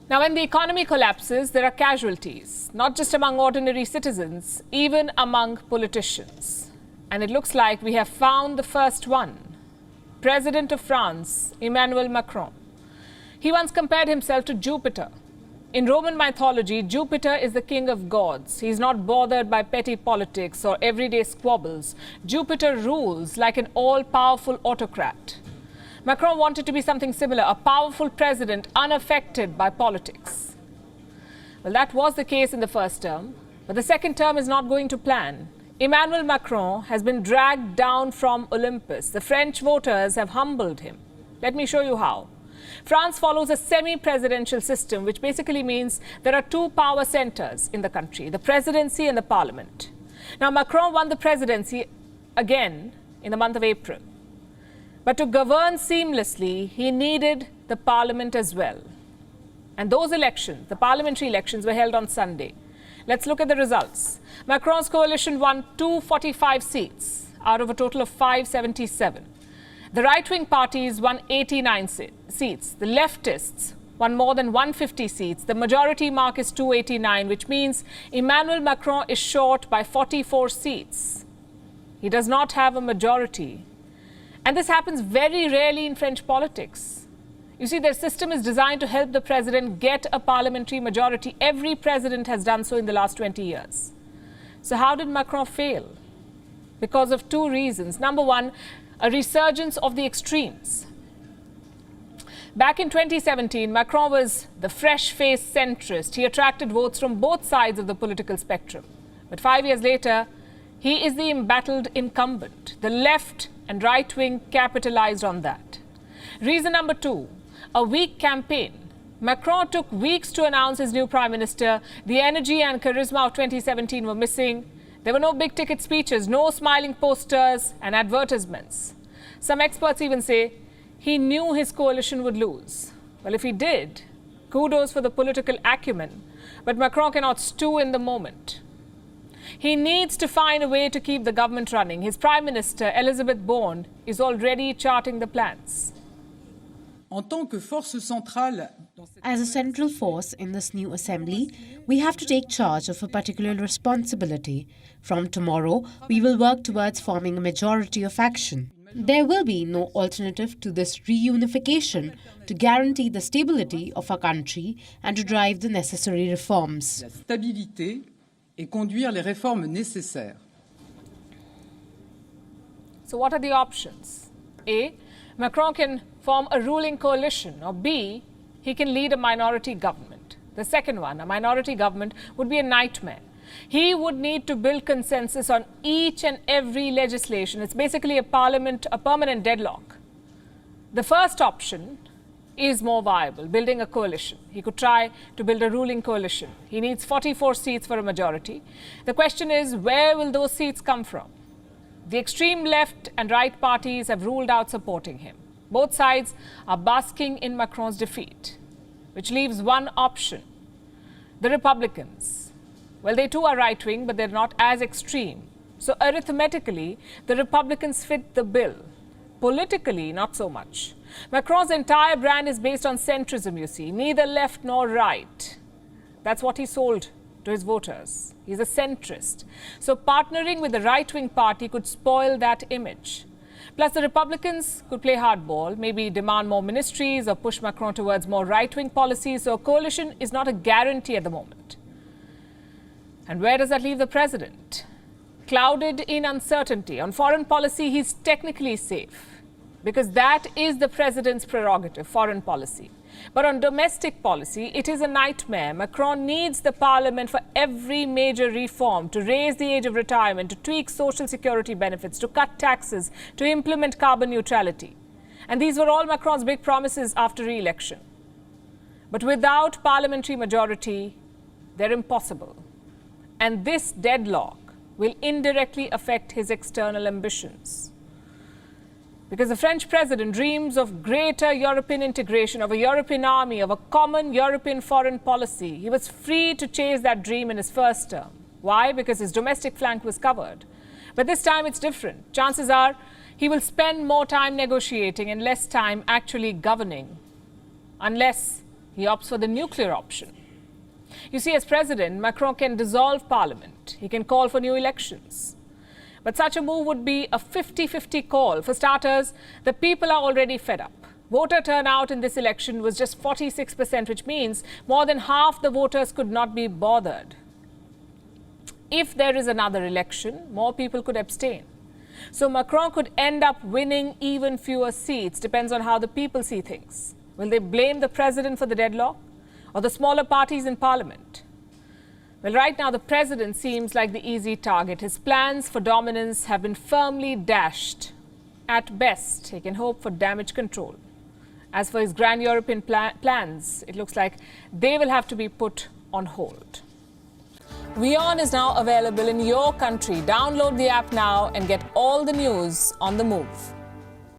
Now, when the economy collapses, there are casualties, not just among ordinary citizens, even among politicians. And it looks like we have found the first one. President of France, Emmanuel Macron. He once compared himself to Jupiter. In Roman mythology, Jupiter is the king of gods. He's not bothered by petty politics or everyday squabbles. Jupiter rules like an all-powerful autocrat. Macron wanted to be something similar, a powerful president unaffected by politics. Well, that was the case in the first term, but the second term is not going to plan. Emmanuel Macron has been dragged down from Olympus. The French voters have humbled him. Let me show you how. France follows a semi-presidential system, which basically means there are two power centers in the country, the presidency and the parliament. Now, Macron won the presidency again in the month of April. But to govern seamlessly, he needed the parliament as well. And those elections, the parliamentary elections, were held on Sunday. Let's look at the results. Macron's coalition won 245 seats out of a total of 577. The right-wing parties won 89 seats. The leftists won more than 150 seats. The majority mark is 289, which means Emmanuel Macron is short by 44 seats. He does not have a majority. And this happens very rarely in French politics. You see, their system is designed to help the president get a parliamentary majority. Every president has done so in the last 20 years. So how did Macron fail? Because of two reasons. Number one, a resurgence of the extremes. Back in 2017, Macron was the fresh-faced centrist. He attracted votes from both sides of the political spectrum. But 5 years later, he is the embattled incumbent. The left and right wing capitalized on that. Reason number two, a weak campaign. Macron took weeks to announce his new prime minister. The energy and charisma of 2017 were missing. There were no big ticket speeches, no smiling posters and advertisements. Some experts even say he knew his coalition would lose. Well, if he did, kudos for the political acumen. But Macron cannot stew in the moment. He needs to find a way to keep the government running. His Prime Minister, Elizabeth Borne, is already charting the plans. As a central force in this new assembly, we have to take charge of a particular responsibility. From tomorrow, we will work towards forming a majority of action. There will be no alternative to this reunification to guarantee the stability of our country and to drive the necessary reforms. Et conduire les réformes nécessaires. So what are the options? A, Macron can form a ruling coalition, or B, he can lead a minority government. The second one, a minority government, would be a nightmare. He would need to build consensus on each and every legislation. It's basically a permanent deadlock. The first option is more viable, building a coalition. He could try to build a ruling coalition. He needs 44 seats for a majority. The question is, where will those seats come from? The extreme left and right parties have ruled out supporting him. Both sides are basking in Macron's defeat, which leaves one option. The Republicans. Well, they too are right-wing, but they're not as extreme. So arithmetically, the Republicans fit the bill. Politically, not so much. Macron's entire brand is based on centrism, you see, neither left nor right. That's what he sold to his voters. He's a centrist. So partnering with the right-wing party could spoil that image. Plus, the Republicans could play hardball, maybe demand more ministries or push Macron towards more right-wing policies. So a coalition is not a guarantee at the moment. And where does that leave the president? Clouded in uncertainty. On foreign policy, he's technically safe, because that is the president's prerogative, foreign policy. But on domestic policy, it is a nightmare. Macron needs the parliament for every major reform, to raise the age of retirement, to tweak social security benefits, to cut taxes, to implement carbon neutrality. And these were all Macron's big promises after re-election. But without parliamentary majority, they're impossible. And this deadlock will indirectly affect his external ambitions. Because the French president dreams of greater European integration, of a European army, of a common European foreign policy. He was free to chase that dream in his first term. Why? Because his domestic flank was covered. But this time it's different. Chances are he will spend more time negotiating and less time actually governing, unless He opts for the nuclear option. You see, as president, Macron can dissolve parliament. He can call for new elections. But such a move would be a 50-50 call. For starters, the people are already fed up. Voter turnout in this election was just 46%, which means more than half the voters could not be bothered. If there is another election, more people could abstain. So Macron could end up winning even fewer seats. Depends on how the people see things. Will they blame the president for the deadlock or the smaller parties in parliament? Well, right now, the president seems like the easy target. His plans for dominance have been firmly dashed. At best, he can hope for damage control. As for his grand European plans, it looks like they will have to be put on hold. WION is now available in your country. Download the app now and get all the news on the move.